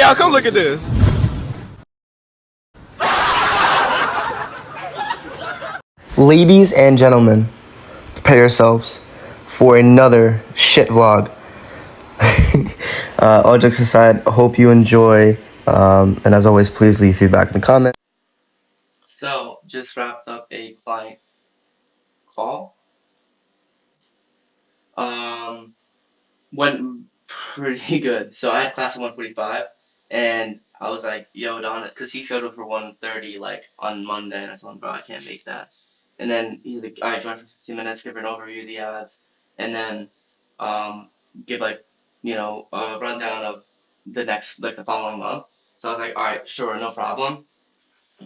Hey, y'all, come look at this. Ladies and gentlemen, prepare yourselves for another shit vlog. All jokes aside, I hope you enjoy. And as always, please leave feedback in the comments. So, just wrapped up a client call. Went pretty good. So I had class at 1:45, and I was like, yo, Don, because he's scheduled for 1:30, like, on Monday, and I told him, bro, I can't make that. And then he's like, all right, join for 15 minutes, give an overview of the ads, and then give, like, a rundown of the following month. So I was like, all right, sure, no problem.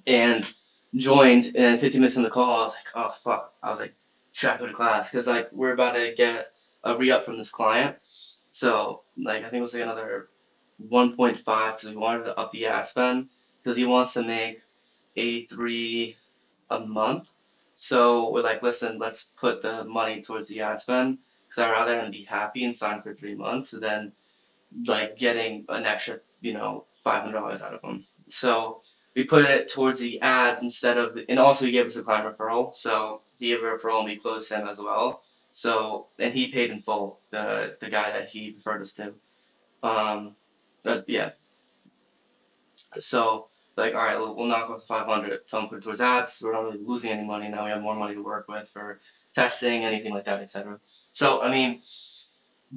And joined, and 15 minutes in the call, I was like, oh, fuck. I was like, should I go to class? Because, like, we're about to get a re-up from this client. So, like, I think it was like another 1.5 because we wanted to up the ad spend because he wants to make 83 a month. So we're like, listen, let's put the money towards the ad spend because I'd rather him be happy and sign for 3 months than like getting an extra, $500 out of him. So we put it towards the ads instead of, and also he gave us a client referral. So he gave a referral and we closed him as well. So, and he paid in full, the guy that he referred us to. But yeah. So, like, all right, we'll knock off 500, tell him put it towards ads. We're not really losing any money now. We have more money to work with for testing, anything like that, etc. So, I mean,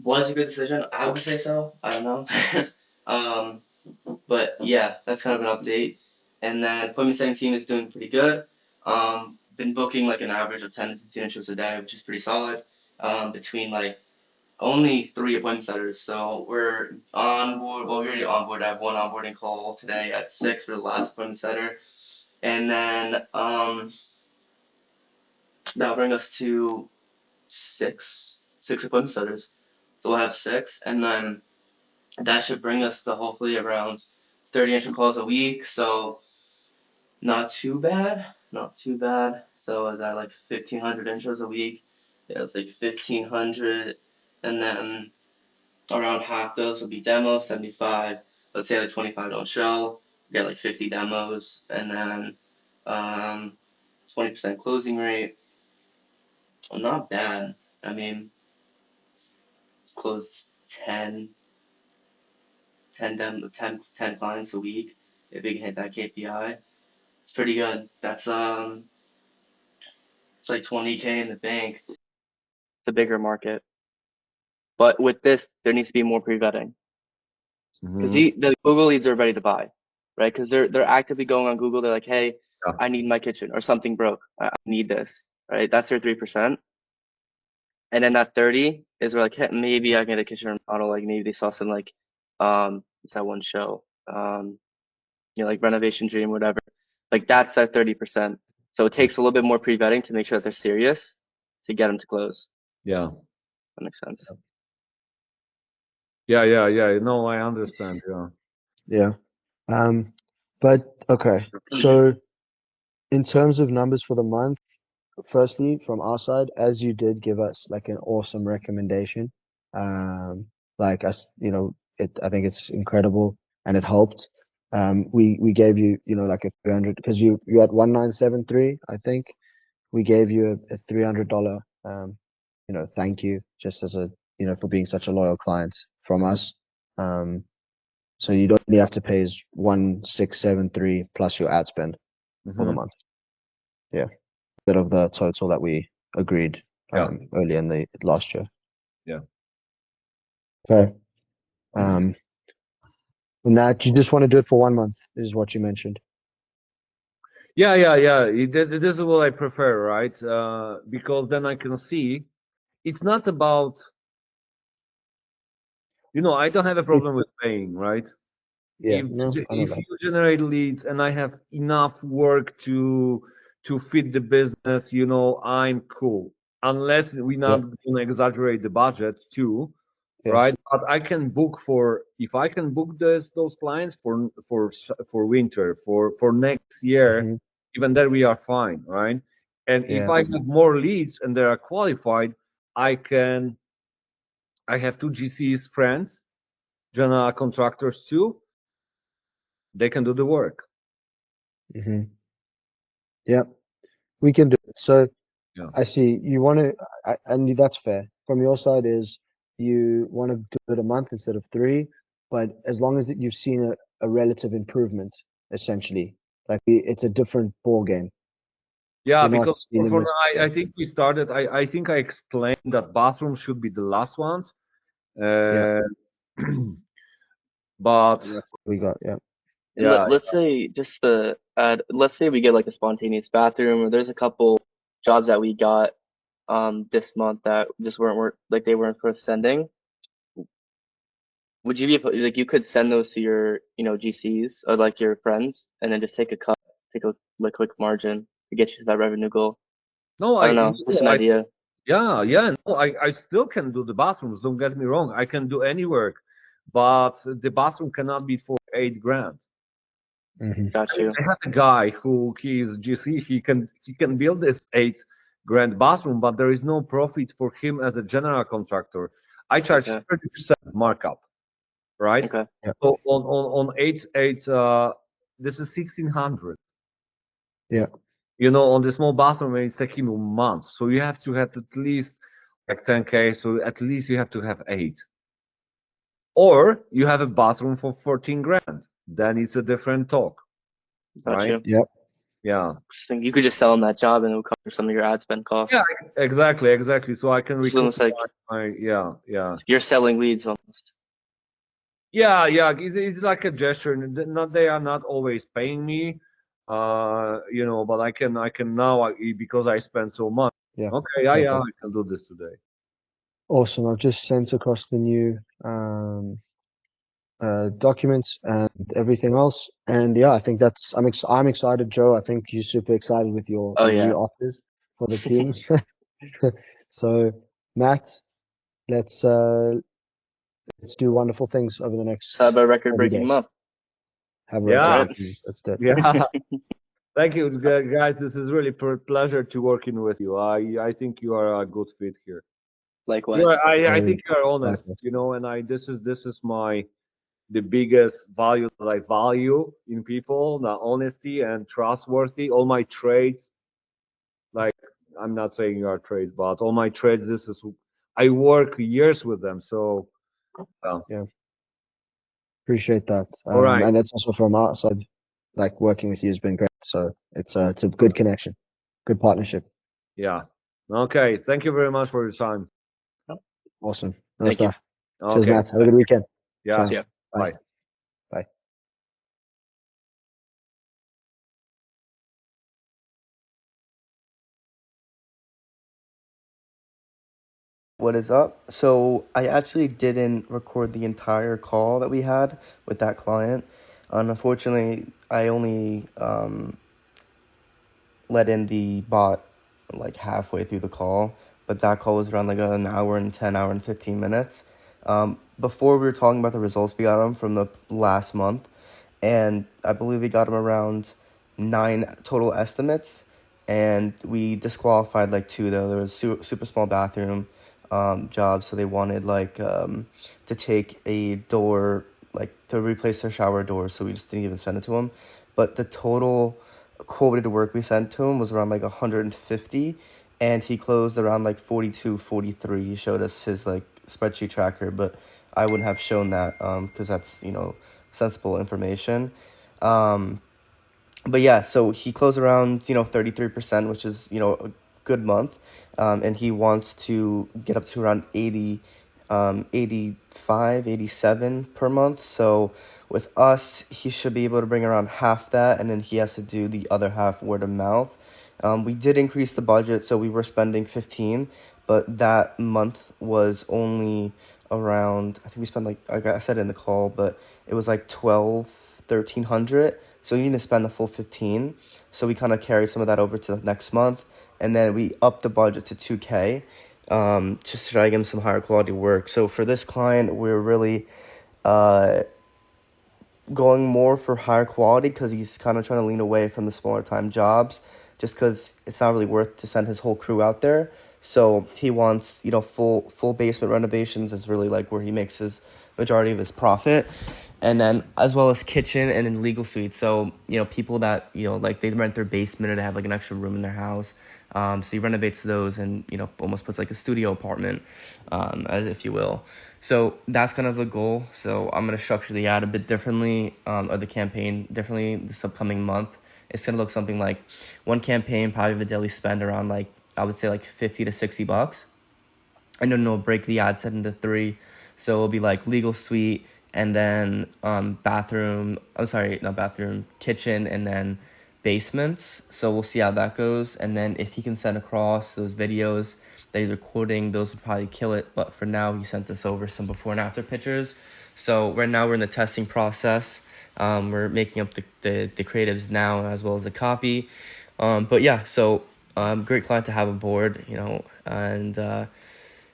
was it a good decision? I would say so. I don't know. But yeah, that's kind of an update. And then appointment setting team is doing pretty good. Been booking like an average of 10 to 15 intros a day, which is pretty solid. Between like only 3 appointment setters, so we're on board. Well, we're already on board. I have one onboarding call today at 6 for the last appointment setter, and then that'll bring us to six appointment setters. So we'll have 6, and then that should bring us to hopefully around 30 intro calls a week. So not too bad, not too bad. So is that like 1,500 intros a week? Yeah, it's like 1,500, and then around half those will be demos, 75. Let's say like 25 don't show, get like 50 demos, and then 20% closing rate. Well, not bad. I mean, close 10 clients a week if we can hit that KPI. It's pretty good. That's it's like 20K in the bank. It's a bigger market, but with this, there needs to be more pre-vetting because the Google leads are ready to buy, right? Because they're actively going on Google. They're like, hey, Yeah. I need my kitchen or something broke. I need this, right? That's their 3%. And then that 30 is where like, hey, maybe I can get a kitchen remodel. Like maybe they saw some like, what's that one show? Like Renovation Dream, whatever. Like that's that 30%. So it takes a little bit more pre-vetting to make sure that they're serious to get them to close. Yeah. That makes sense. Yeah. No, I understand. Yeah. Yeah. But okay. So in terms of numbers for the month, firstly, from our side, as you did give us like an awesome recommendation, like us, I think it's incredible and it helped. We gave you, like a 300 because you at 1973, I think. We gave you a $300, thank you just as a, for being such a loyal client from us. So you don't only have to pay is 1,673 plus your ad spend for the month. Yeah, bit of the total that we agreed earlier in the last year. Yeah. Okay. Nat, you just want to do it for 1 month, is what you mentioned. Yeah. This is what I prefer, right? Because then I can see it's not about, I don't have a problem with paying, right? Yeah. No, I know If that. you generate leads and I have enough work to fit the business, I'm cool. Unless we're not gonna exaggerate the budget too, right? But I can book if I can book those clients for winter, for next year, even then we are fine, right? And if I have more leads and they are qualified, I have 2 GCs friends, general contractors too, They can do the work. Mm-hmm. Yeah, we can do it. So Yeah. I see you want to, and that's fair. From your side is you want to do it a month instead of 3, but as long as that you've seen a relative improvement, essentially, like it's a different ball game. Yeah, You're not because dealing for with, now, I think we started. I think I explained that bathrooms should be the last ones. yeah, But and that's what we got. Yeah, And yeah, let's say just the let's say we get like a spontaneous bathroom, or there's a couple jobs that we got this month that just weren't like they weren't worth sending. Would you be like you could send those to your GCs or like your friends, and then just take a cut, take a like quick margin to get you to that revenue goal? no, I don't know, just an idea. yeah, no, I still can do the bathrooms. Don't get me wrong. I can do any work, but the bathroom cannot be for 8 grand. mm-hmm. Got you. I have a guy who he is GC. He can build this 8 grand bathroom, but there is no profit for him as a general contractor. I charge Okay. 30% markup, right? Okay. Yeah, So on eight, this is 1600. yeah, On the small bathroom, it's taking months. So you have to have at least like 10K. So at least you have to have 8. Or you have a bathroom for 14 grand. Then it's a different talk, Got right? you. yeah. Yeah. Just think you could just sell them that job and it would cover some of your ad spend costs. Yeah, exactly. So I can It's recoup almost like yeah. you're selling leads almost. Yeah. It's like a gesture. Not they are not always paying me, but I can now because I spend so much. Yeah, Okay, yeah, I perfect. can do this today. Awesome. I've just sent across the new documents and everything else. And yeah, I think I'm excited, Joe. I think you're super excited with your Oh your yeah. new offers for the team. So Matt, let's uh let's do wonderful things over the So have next a record 30 breaking days. month. Have a All Yeah, record. right. Let's do it. yeah. Thank you, guys. This is really pleasure to working with you. I think you are a good fit here. Likewise. I Very think you are honest, likewise. and this is the biggest value that I value in people, the honesty and trustworthy. All my trades, like I'm not saying you are trades, but all my trades, I work years with them. So, Yeah, appreciate that. all right, And it's also from our side, like working with you has been great. So it's a good connection, good partnership. yeah, okay. Thank you very much for your time. Awesome. No Thank you. stuff. Cheers, Okay, Matt. Have a good weekend. yeah, Ciao. See ya. Bye. bye. Bye. What is up? So I actually didn't record the entire call that we had with that client. Unfortunately, I only let in the bot like halfway through the call, but that call was around like an hour and 10, hour and 15 minutes. Before we were talking about the results we got them from the last month, and I believe we got them around 9 total estimates, and we disqualified like 2 though. There was super small bathroom job, so they wanted like to take a door, like to replace their shower door, so we just didn't even send it to them. But the total quoted work we sent to him was around like 150, and he closed around like 42, 43. He showed us his like spreadsheet tracker, but I wouldn't have shown that because that's sensible information. um but yeah, so he closed around 33%, which is a good month. And he wants to get up to around 80, 85, 87 per month. So with us, he should be able to bring around half that, and then he has to do the other half word of mouth. We did increase the budget, so we were spending 15, but that month was only around, I think we spent like I said in the call, but it was like 1,300. So you need to spend the full 15. So we kind of carried some of that over to the next month, and then we upped the budget to 2K, just to try to get him some higher quality work. So for this client, we're really going more for higher quality because he's kind of trying to lean away from the smaller time jobs, just because it's not really worth to send his whole crew out there. So he wants full basement renovations is really like where he makes his majority of his profit. And then as well as kitchen and then legal suite. So, people that, like they rent their basement or they have like an extra room in their house. So he renovates those and, almost puts like a studio apartment, as if you will. So that's kind of the goal. So I'm going to structure the ad a bit differently, or the campaign differently this upcoming month. It's going to look something like one campaign, probably have a daily spend around like, I would say like $50 to $60. And then we'll break the ad set into 3. So it'll be like legal suite and then kitchen and then basements. So we'll see how that goes. And then if he can send across those videos that he's recording, those would probably kill it. But for now, he sent us over some before and after pictures. So right now we're in the testing process. We're making up the creatives now as well as the copy. But yeah, so great client to have aboard, and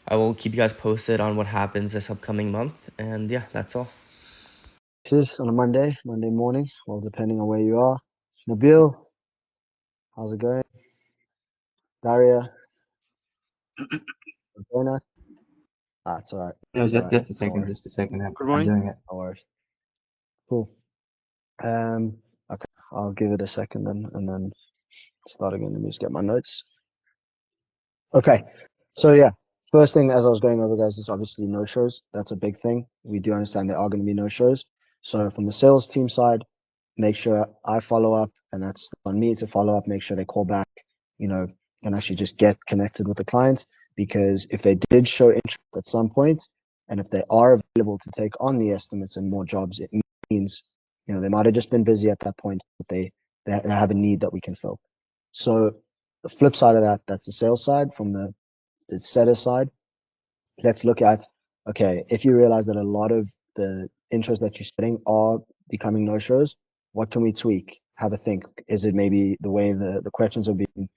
I will keep you guys posted on what happens this upcoming month. And yeah, that's all. This is on a Monday morning, well, depending on where you are. Nabil, how's it going? Daria, Jonah? It's all right. No, It's all just right. just a second, just a second. I'm morning. doing it. No worries. Cool. Okay, I'll give it a second then, and then start again. Let me just get my notes. Okay, so yeah, first thing as I was going over, guys, is obviously no shows. That's a big thing. We do understand there are going to be no shows. So from the sales team side, make sure I follow up, and that's on me to follow up, make sure they call back, and actually just get connected with the clients. Because if they did show interest at some point, and if they are available to take on the estimates and more jobs, it means, they might have just been busy at that point, but they have a need that we can fill. So the flip side of that, that's the sales side. From the setter side, let's look at, okay, if you realize that a lot of the intros that you're setting are becoming no-shows, what can we tweak? Have a think. Is it maybe the way the questions are being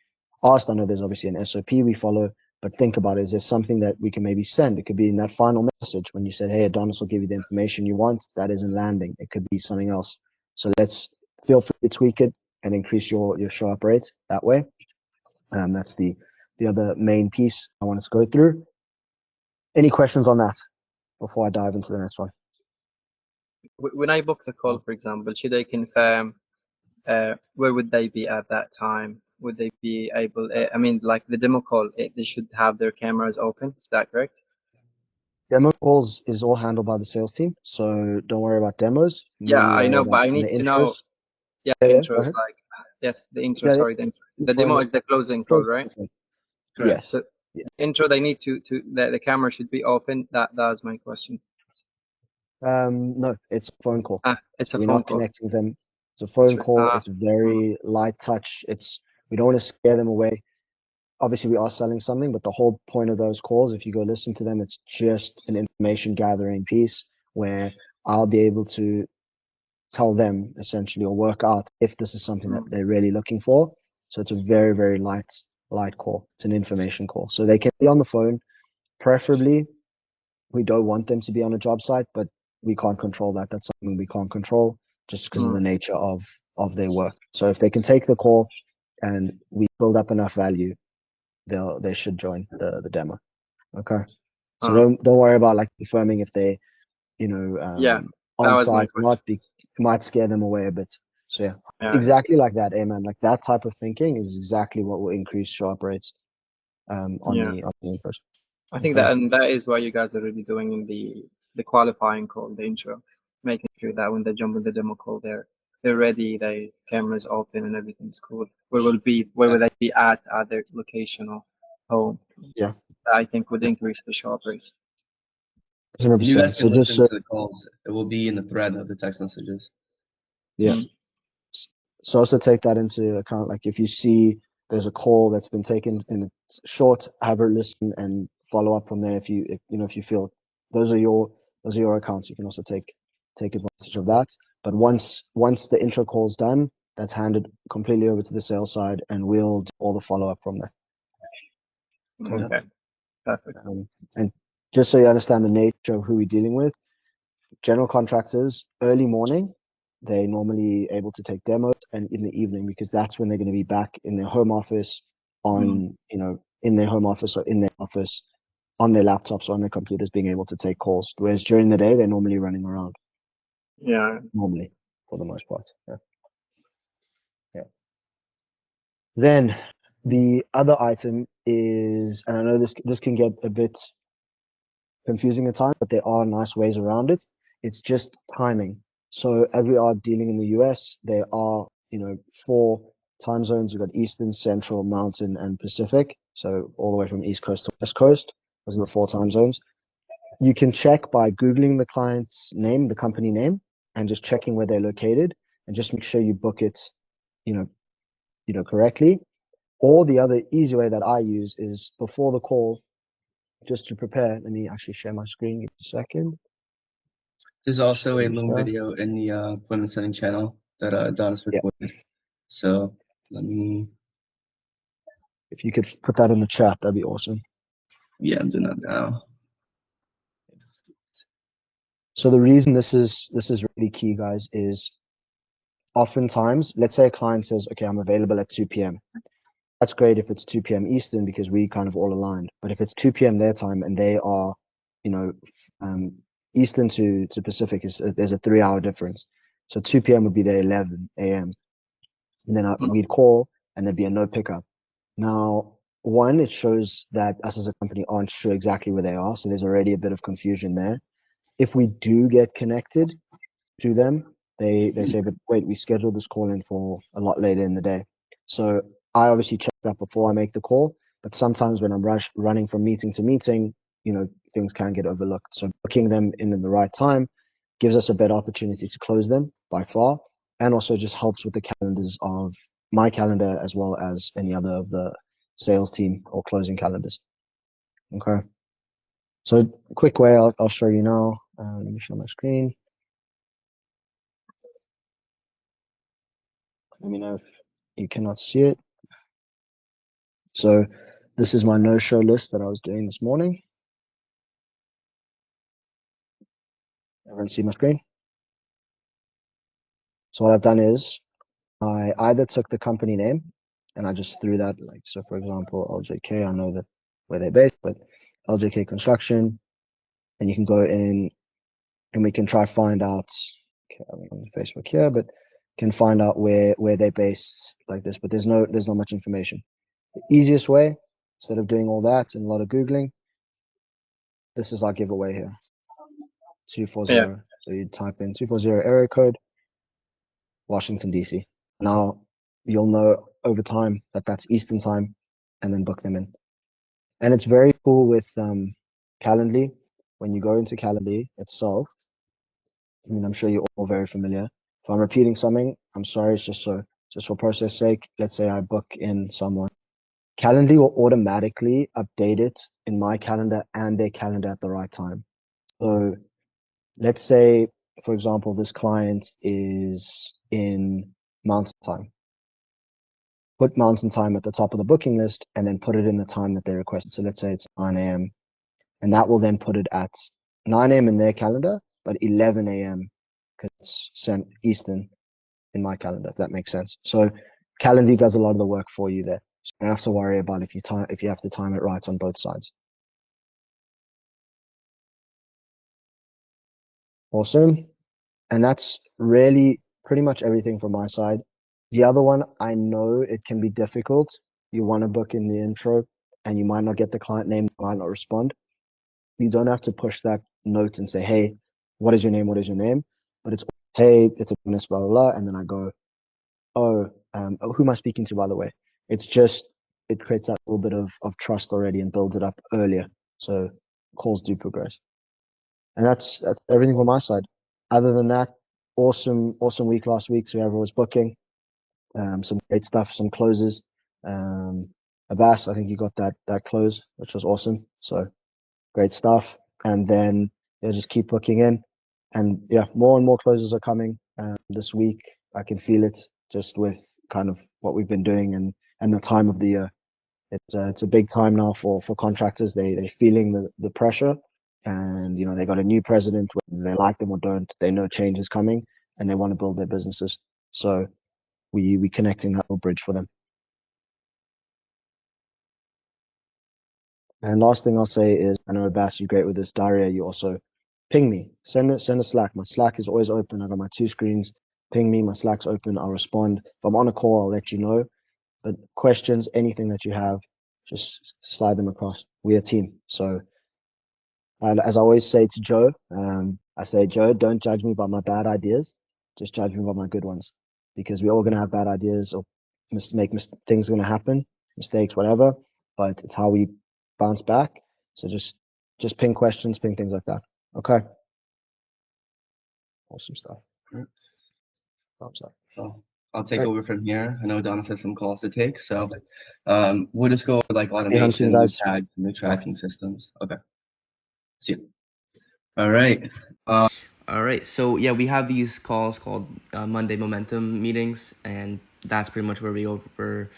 asked? I know there's obviously an SOP we follow, but think about it. Is there something that we can maybe send? It could be in that final message when you said, hey, Adonis will give you the information you want. That isn't landing. It could be something else. So let's feel free to tweak it and increase your show up rate that way. That's the other main piece I wanted to go through. Any questions on that before I dive into the next one? When I book the call, for example, should I confirm where would they be at that time? Would they be able? I mean, like the demo call, they should have their cameras open. Is that correct? Demo calls is all handled by the sales team, so don't worry about demos. Yeah, Mainly I worry know, but about I the need to know. intros. Yeah, Yeah, go intros. ahead. Like, yes, the intro. Yeah, Sorry, the demo is the closing call, right? Correct. Yes. So Yeah. intro, they need to the camera should be open. That was my question. No, it's a phone call. It's a We're phone not call. connecting them. It's a phone call. Ah. It's very light touch. We don't want to scare them away. Obviously, we are selling something, but the whole point of those calls, if you go listen to them, it's just an information gathering piece where I'll be able to tell them essentially or work out if this is something that they're really looking for. So it's a very, very light call. It's an information call. So they can be on the phone. Preferably, we don't want them to be on a job site, but we can't control that. That's something we can't control just because of the nature of their work. So if they can take the call and we build up enough value, they should join the demo. Okay. So don't worry about like confirming if they, on site or not. It might scare them away a bit. So yeah, exactly like that, man. Like that type of thinking is exactly what will increase show up rates on the intros. I think that is what you guys are really doing in the qualifying call, the intro, making sure that when they jump in the demo call, they're ready, the cameras open and everything's cool. Where will they be at their location or home? Yeah, I think would increase the show up rates. 100%. You guys can so listen to the calls. It will be in the thread of the text messages. Yeah. So also take that into account. Like if you see there's a call that's been taken and it's short, have a listen and follow up from there. If you feel those are your accounts, you can also take advantage of that. But once the intro call's done, that's handed completely over to the sales side, and we'll do all the follow up from there. Okay. Perfect. And just so you understand the nature of who we're dealing with, general contractors, early morning, they're normally able to take demos, and in the evening, because that's when they're going to be back in their home office in their home office or in their office on their laptops or on their computers being able to take calls. Whereas during the day, they're normally running around, Yeah. normally, for the most part. Yeah. Yeah. Then the other item is, and I know this can get a bit confusing at times, but there are nice ways around it. It's just timing. So as we are dealing in the US, there are, 4 time zones. You've got Eastern, Central, Mountain, and Pacific. So all the way from East Coast to West Coast. Those are the 4 time zones. You can check by Googling the client's name, the company name, and just checking where they're located, and just make sure you book it, you know, correctly. Or the other easy way that I use is before the call, just to prepare. Let me actually share my screen. Give me a second. There's also a Share long here. video in the appointment setting channel that Don is Yeah. recording. So let me. If you could put that in the chat, that'd be awesome. Yeah, I'm doing that now. So the reason this is really key, guys, is oftentimes, let's say a client says, okay, I'm available at 2 p.m. That's great if it's 2 p.m. Eastern because we kind of all aligned. But if it's 2 p.m. their time and they are, Eastern to Pacific, there's a 3-hour difference. So 2 p.m. would be their 11 a.m. And then we'd call and there'd be a no pickup. Now, one, it shows that us as a company aren't sure exactly where they are. So there's already a bit of confusion there. If we do get connected to them, they say, but wait, we scheduled this call in for a lot later in the day. So I obviously check that before I make the call, but sometimes when I'm running from meeting to meeting, things can get overlooked. So booking them in the right time gives us a better opportunity to close them by far, and also just helps with the calendars of my calendar as well as any other of the sales team or closing calendars. Okay. So quick way, I'll show you now. Let me share my screen. Let me know if you cannot see it. So this is my no-show list that I was doing this morning. Everyone see my screen? So what I've done is I either took the company name and I just threw that, like, so for example, LJK, I know that where they're based, but LJK Construction, and you can go in and we can try find out, okay, I'm on Facebook here, but can find out where they're based like this, but there's not much information. The easiest way, instead of doing all that and a lot of Googling, this is our giveaway here, 240. Yeah. So you type in 240 area code, Washington, DC. Now you'll know over time that that's Eastern time, and then book them in. And it's very cool with Calendly. When you go into Calendly itself, I mean, I'm sure you're all very familiar. If I'm repeating something, I'm sorry. It's just for process sake. Let's say I book in someone. Calendly will automatically update it in my calendar and their calendar at the right time. So let's say, for example, this client is in Mountain Time. Put Mountain Time at the top of the booking list and then put it in the time that they requested. So let's say it's 9 a.m. and that will then put it at 9 a.m. in their calendar, but 11 a.m. because it's sent Eastern in my calendar, if that makes sense. So Calendly does a lot of the work for you there. So you don't have to worry about if you have to time it right on both sides. Awesome. And that's really pretty much everything from my side. The other one, I know it can be difficult. You want to book in the intro and you might not get the client name, might not respond. You don't have to push that note and say, hey, what is your name? What is your name? But it's, hey, it's a bonus, blah, blah, blah. And then I go, oh, who am I speaking to, by the way? It's just, it creates that little bit of trust already and builds it up earlier. So calls do progress. And that's everything from my side. Other than that, awesome week last week. So whoever was booking, some great stuff, some closes. Abbas, I think you got that close, which was awesome. So great stuff. And then just keep booking in. And yeah, more and more closes are coming this week. I can feel it just with kind of what we've been doing and the time of the year. It's a big time now for contractors. They're feeling the pressure, and they got a new president. Whether they like them or don't, they know change is coming, and they want to build their businesses. So we connecting that little bridge for them. And last thing I'll say is, I know Abbas, you're great with this. Daria, you also ping me. Send a Slack. My Slack is always open. I got my 2 screens. Ping me. My Slack's open. I'll respond. If I'm on a call, I'll let you know. But questions, anything that you have, just slide them across. We're a team. So, and as I always say to Joe, I say, Joe, don't judge me by my bad ideas. Just judge me by my good ones, because we're all gonna have bad ideas or things are gonna happen, mistakes, whatever. But it's how we bounce back. So just ping questions, ping things like that. Okay. Awesome stuff. Right. Thumbs up. So I'll take Right. over from here. I know Donna has some calls to take, so we'll just go over like Happy hunting, automation, new guys. tags, new tracking systems. Okay. See you. All right. All right. So yeah, we have these calls called Monday Momentum meetings, and that's pretty much where we go over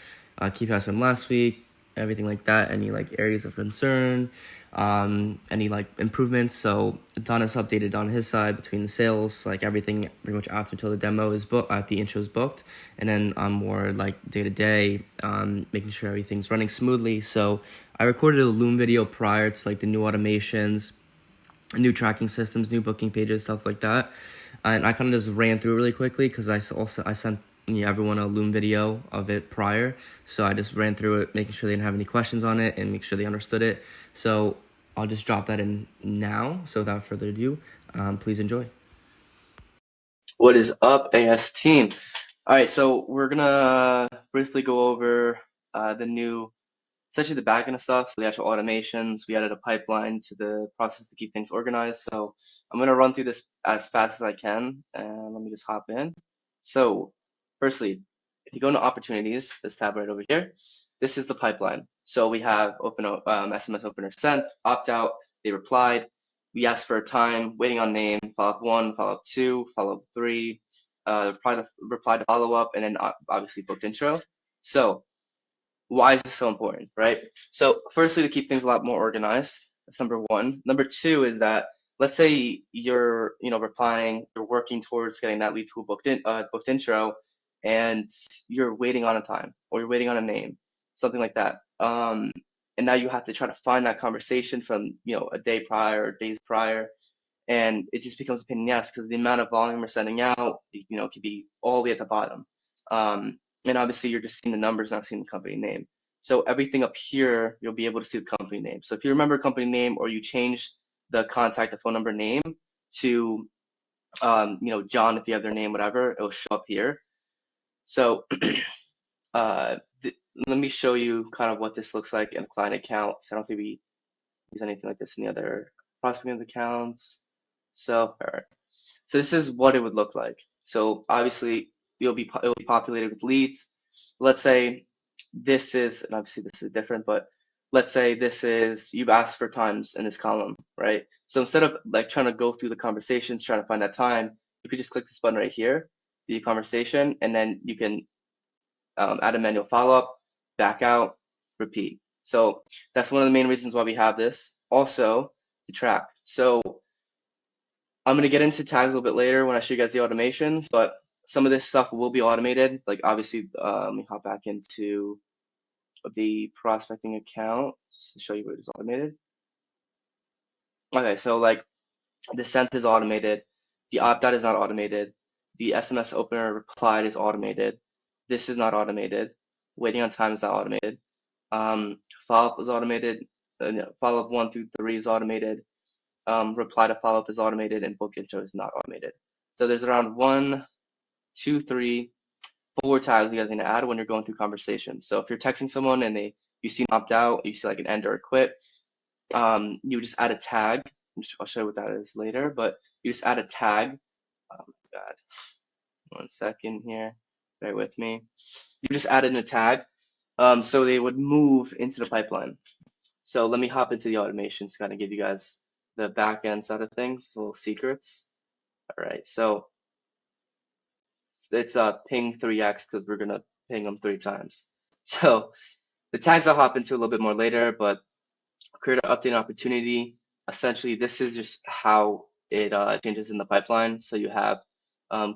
key facts from last week, everything like that, any like areas of concern, any like improvements. So Donna's updated on his side between the sales, like everything pretty much after till the demo is booked, the intro is booked, and then more like day to day, making sure everything's running smoothly. So I recorded a Loom video prior to like the new automations, new tracking systems, new booking pages, stuff like that. And I kind of just ran through it really quickly because I sent everyone a Loom video of it prior. So I just ran through it, making sure they didn't have any questions on it and make sure they understood it. So I'll just drop that in now. So without further ado, please enjoy. What is up, AS team? All right, so we're gonna briefly go over essentially the backend of stuff, so the actual automations. We added a pipeline to the process to keep things organized. So I'm gonna run through this as fast as I can, and let me just hop in. So firstly, if you go into opportunities, this tab right over here, this is the pipeline. So we have SMS opener sent, opt out, they replied. We asked for a time, waiting on name, follow-up 1, follow-up 2, follow-up 3, reply to follow-up, and then obviously booked intro. So why is this so important, right? So firstly, to keep things a lot more organized. That's number one. Number two is that let's say you're replying, you're working towards getting that lead to a booked intro, and you're waiting on a time or you're waiting on a name, something like that. And now you have to try to find that conversation from a day prior or days prior, and it just becomes a pain in the ass because the amount of volume we're sending out, could be all the way at the bottom. And obviously you're just seeing the numbers, not seeing the company name. So everything up here, you'll be able to see the company name. So if you remember company name or you change the contact, the phone number name to, John, if you have their name, whatever, it'll show up here. So let me show you kind of what this looks like in a client account. So I don't think we use anything like this in the other prospecting accounts. So, all right. So this is what it would look like. So obviously it'll be populated with leads. Let's say this is, and obviously this is different, but let's say this is, you've asked for times in this column, right? So instead of like trying to go through the conversations, trying to find that time, you could just click this button right here, the conversation, and then you can add a manual follow-up, back out, repeat. So that's one of the main reasons why we have this. Also, to track. So I'm going to get into tags a little bit later when I show you guys the automations, but some of this stuff will be automated. Like obviously, let me hop back into the prospecting account just to show you what is automated. Okay, so like the sent is automated, the opt-out is not automated, the SMS opener replied is automated, this is not automated, waiting on time is not automated, follow-up is automated, follow-up 1 through 3 is automated, reply to follow-up is automated, and book intro is not automated. So there's around 1, 2, 3, 4 tags you guys need to add when you're going through conversations. So if you're texting someone and you see an opt out, you see like an end or a quit, you just add a tag. I'll show you what that is later, but you just add a tag. Oh my God, 1 second here, bear with me. You just add in a tag, so they would move into the pipeline. So let me hop into the automations to kind of give you guys the back end side of things, little secrets. All right, so it's ping 3x because we're gonna ping them 3 times. So the tags I'll hop into a little bit more later, but create an update opportunity. Essentially, this is just how it changes in the pipeline. So you have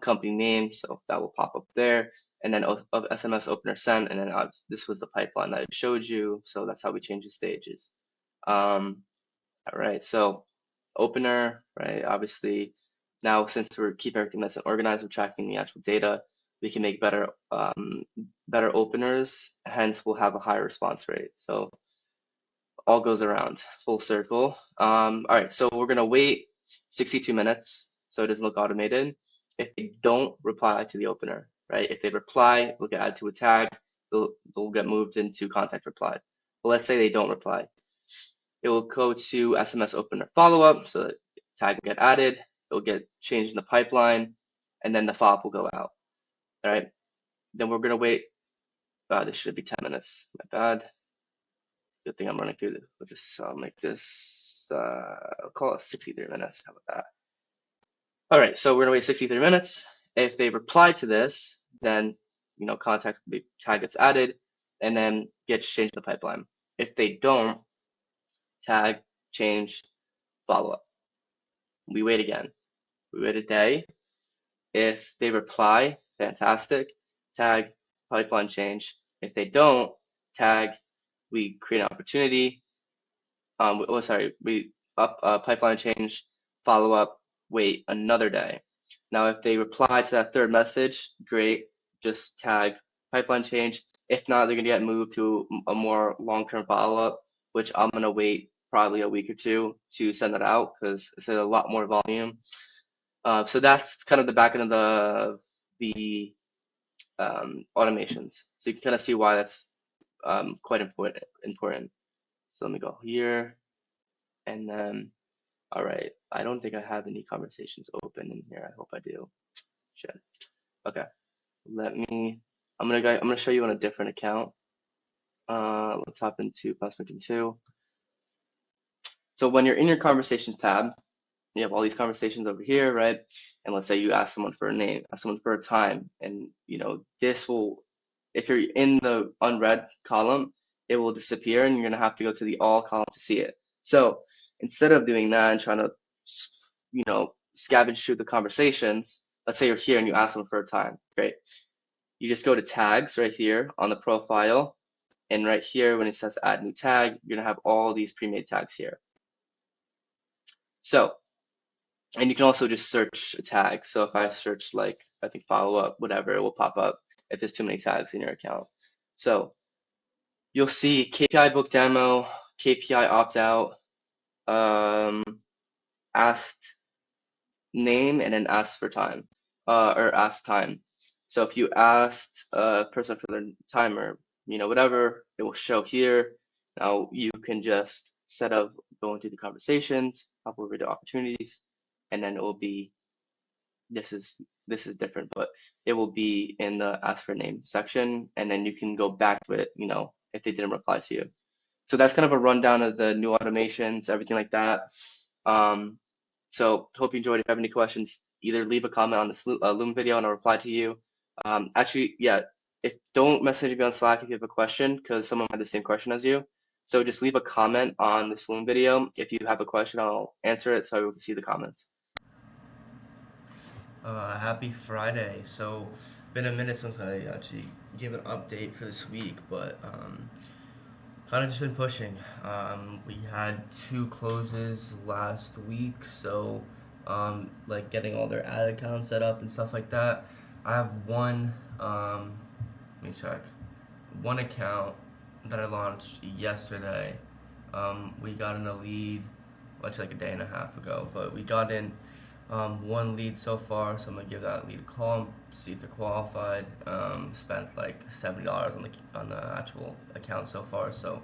company name, so that will pop up there, and then of SMS opener sent, and then this was the pipeline that it showed you. So that's how we change the stages. All right, so opener, right? Obviously, now since we're keep everything nice and organized, we're tracking the actual data. We can make better openers. Hence, we'll have a higher response rate. So all goes around, full circle. All right, so we're gonna wait 62 minutes so it doesn't look automated. If they don't reply to the opener, right? If they reply, we'll get added to a tag. They'll get moved into contact reply. But let's say they don't reply. It will go to SMS opener follow-up, so the tag will get added, it'll get changed in the pipeline, and then the follow-up will go out. All right, then we're gonna wait. This should be 10 minutes. My bad. Good thing I'm running through with this. I'll make this. I'll call it 63 minutes. How about that? All right, so we're gonna wait 63 minutes. If they reply to this, then contact tag gets added, and then gets changed in the pipeline. If they don't, tag, change, follow up. We wait again. We wait a day. If they reply, fantastic. Tag, pipeline change. If they don't, tag, we create an opportunity. We pipeline change, follow up, wait another day. Now, if they reply to that third message, great. Just tag pipeline change. If not, they're gonna get moved to a more long-term follow-up, which I'm gonna wait probably a week or two to send that out because it's a lot more volume. So that's kind of the back end of the automations. So you can kind of see why that's quite important. So let me go here, and then, all right. I don't think I have any conversations open in here. I hope I do. Shit. Okay. I'm gonna show you on a different account. Let's hop into Prospecting 2. So when you're in your conversations tab, you have all these conversations over here, right? And let's say you ask someone for a name, ask someone for a time, and this will, if you're in the unread column, it will disappear, and you're gonna have to go to the all column to see it. So instead of doing that and trying to, scavenge through the conversations, let's say you're here and you ask someone for a time, great. You just go to tags right here on the profile, and right here when it says add new tag, you're gonna have all these pre-made tags here. So, and you can also just search a tag. So if I search I think follow up, whatever, it will pop up if there's too many tags in your account. So you'll see KPI book demo, KPI opt out, asked name, and then asked for time, or asked time. So if you asked a person for their time or whatever, it will show here. Now you can just, instead of going through the conversations, hop over to opportunities, and then it will be, this is different, but it will be in the ask for name section, and then you can go back to it, if they didn't reply to you. So that's kind of a rundown of the new automations, everything like that. So hope you enjoyed. If you have any questions, either leave a comment on this Loom video and I'll reply to you. Actually, yeah, don't message me on Slack if you have a question, because someone had the same question as you. So just leave a comment on this Loom video. If you have a question, I'll answer it so I can see the comments. Happy Friday. So, been a minute since I actually gave an update for this week, but kind of just been pushing. We had 2 closes last week, so getting all their ad accounts set up and stuff like that. I have one, let me check, one account that I launched yesterday. We got in a lead, like a day and a half ago, but we got in 1 lead so far, so I'm gonna give that lead a call, see if they're qualified. Spent like $70 on the actual account so far, so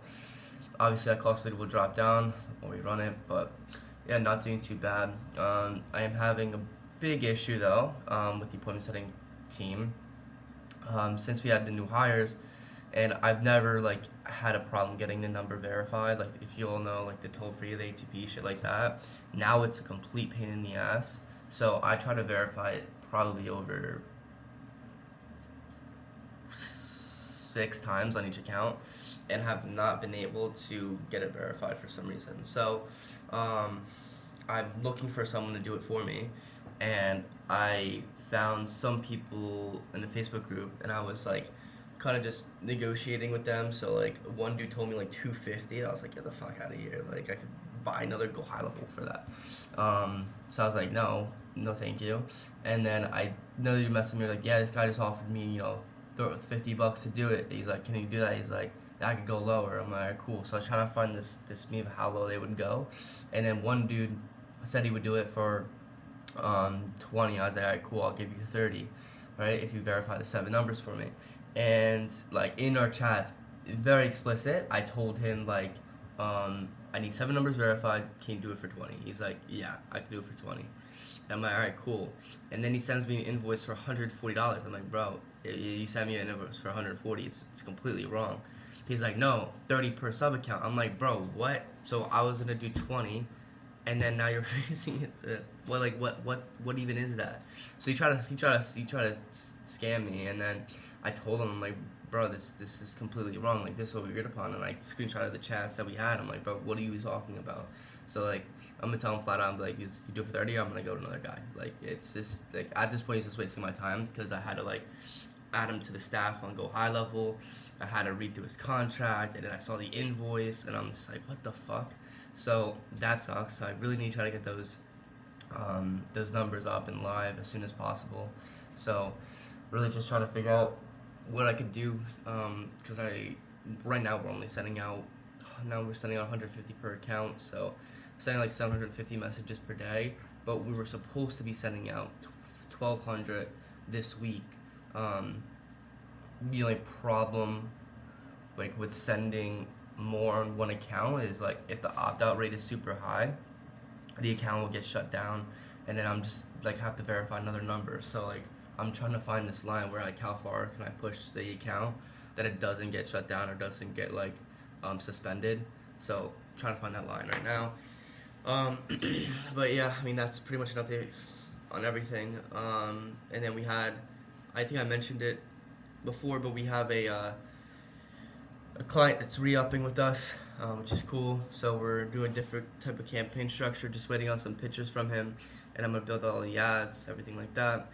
obviously that cost lead will drop down when we run it, but yeah, not doing too bad. I am having a big issue though with the appointment setting team since we had the new hires, and I've never had a problem getting the number verified. If you all know, the toll-free, the ATP, shit like that. Now it's a complete pain in the ass. So I try to verify it probably over 6 times on each account, and have not been able to get it verified for some reason. So I'm looking for someone to do it for me, and I found some people in the Facebook group, and I was like, kind of just negotiating with them. So like one dude told me like 250, and I was like, get the fuck out of here. Like I could buy another Go High Level for that. So I was like, no, thank you. And then another dude messaged me like, yeah, this guy just offered me, $50 to do it. He's like, can you do that? He's like, I could go lower. I'm like, all right, cool. So I was trying to find this meme of how low they would go, and then one dude said he would do it for 20. I was like, all right, cool. I'll give you 30, right? If you verify the 7 numbers for me. And like in our chats, very explicit, I told him like, I need 7 numbers verified. Can you do it for 20? He's like, yeah, I can do it for 20. I'm like, all right, cool. And then he sends me an invoice for $140. I'm like, bro, you sent me an invoice for $140. It's completely wrong. He's like, no, 30 per sub account. I'm like, bro, what? So I was gonna do 20, and then now you're raising it to what even is that? So he tried to scam me, and then I told him, I'm like, bro, this is completely wrong. Like, this is what we agreed upon, and I screenshotted the chats that we had. I'm like, bro, what are you talking about? So like, I'm gonna tell him flat out, I'm like, you do it for 30, I'm gonna go to another guy. Like, it's just like at this point, he's just wasting my time because I had to like add him to the staff on Go High Level. I had to read through his contract, and then I saw the invoice, and I'm just like, what the fuck? So that sucks. So I really need to try to get those numbers up and live as soon as possible. So really just trying to figure out what I could do, because right now we're sending out 150 per account, so sending like 750 messages per day, but we were supposed to be sending out 1,200 this week. The only problem like with sending more on one account is like if the opt-out rate is super high, the account will get shut down, and then I'm just like have to verify another number. So like I'm trying to find this line where like how far can I push the account that it doesn't get shut down or doesn't get like suspended. So I'm trying to find that line right now. But yeah, I mean that's pretty much an update on everything. And then we had, I think I mentioned it before, but we have a client that's re-upping with us, which is cool. So we're doing a different type of campaign structure, just waiting on some pictures from him, and I'm gonna build all the ads, everything like that.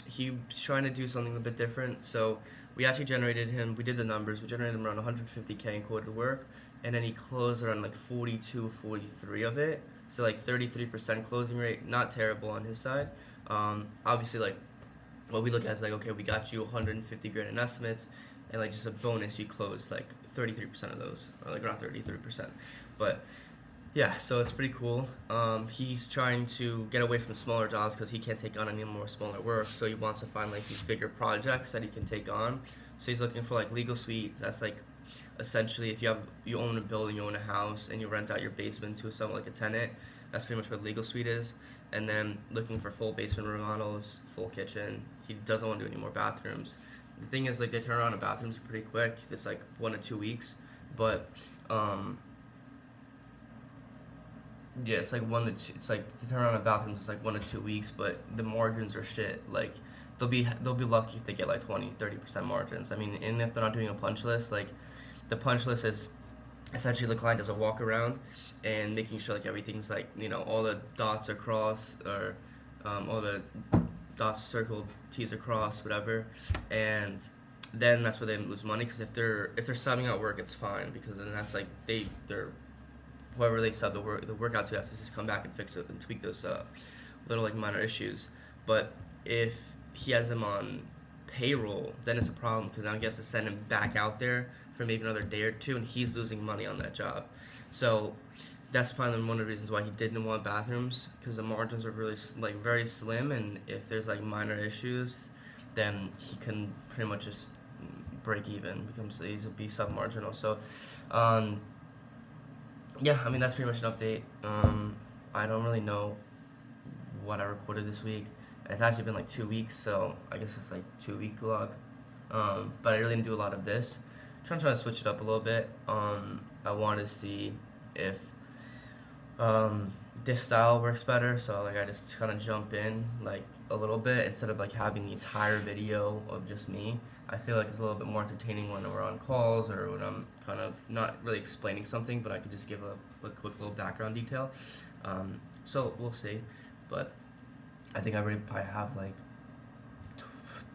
He's trying to do something a bit different, so we actually generated him, we did the numbers, we generated him around 150K in quoted work, and then he closed around like 42, 43 of it, so like 33% closing rate, not terrible on his side. Obviously like what we look at is like, okay, we got you 150 grand in estimates, and like just a bonus, you close like 33% of those, or like around 33%. But yeah, so it's pretty cool. He's trying to get away from smaller jobs because he can't take on any more smaller work, so he wants to find like these bigger projects that he can take on. So he's looking for like Legal Suite. That's like essentially if you own a building, you own a house, and you rent out your basement to someone like a tenant. That's pretty much what Legal Suite is. And then looking for full basement remodels, full kitchen. He doesn't want to do any more bathrooms. The thing is, like, they turn around the bathrooms pretty quick. It's like 1 to 2 weeks, but yeah, it's like 1 to 2. It's like to turn around the bathrooms. It's like 1 to 2 weeks, but the margins are shit. Like they'll be lucky if they get like 20-30% margins. I mean, and if they're not doing a punch list, like the punch list is essentially the client does a walk around and making sure like everything's like, all the dots are crossed, or all the dots are circled, T's are crossed, whatever, and then that's where they lose money, because if they're subbing out work, it's fine, because then that's like they're whoever they sub the work out to has to just come back and fix it and tweak those little like minor issues. But if he has them on payroll, then it's a problem, because now he has to send him back out there for maybe another day or two, and he's losing money on that job. So that's probably one of the reasons why he didn't want bathrooms, because the margins are really like very slim, and if there's like minor issues, then he can pretty much just break even, he'll be sub-marginal. So yeah, I mean that's pretty much an update. I don't really know what I recorded this week. It's actually been like 2 weeks, so I guess it's like 2-week vlog. But I really didn't do a lot of this. I'm trying to switch it up a little bit. I wanted to see if this style works better, so like I just kind of jump in like a little bit instead of like having the entire video of just me. I feel like it's a little bit more entertaining when we're on calls, or when I'm kind of not really explaining something, but I could just give a quick little background detail. So we'll see, but I think I already probably have like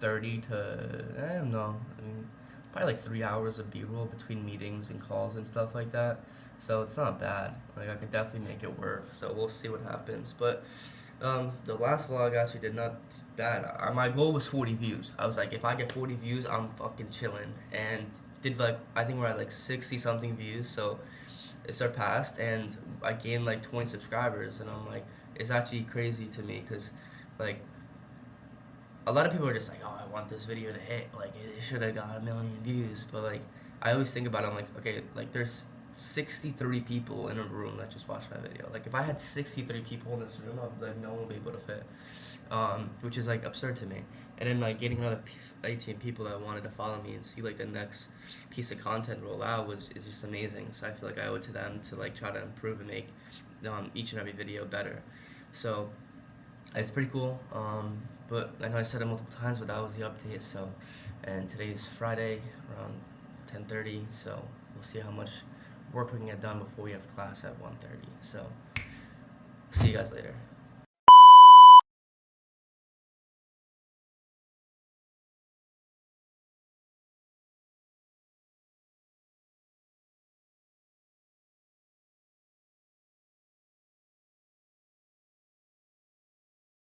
30 to, I don't know, I mean, probably like 3 hours of B-roll between meetings and calls and stuff like that. So it's not bad. Like I could definitely make it work. So we'll see what happens. But the last vlog actually did not bad. My goal was 40 views. I was like, if I get 40 views, I'm fucking chilling. And did like, I think we're at like 60 something views. So it surpassed, and I gained like 20 subscribers. And I'm like, it's actually crazy to me because like a lot of people are just like, oh, I want this video to hit. Like it should have got 1,000,000 views. But like I always think about it. I'm like, okay, like there's 63 people in a room that just watched my video. Like if I had 63 people in this room, like no one would be able to fit, which is like absurd to me. And then like getting another 18 people that wanted to follow me and see like the next piece of content roll out is just amazing. So I feel like I owe it to them to like try to improve and make each and every video better. So it's pretty cool. But I know I said it multiple times, but that was the update. So, and today's Friday around 10:30. So we'll see how much work we can get done before we have class at 1:30. So see you guys later.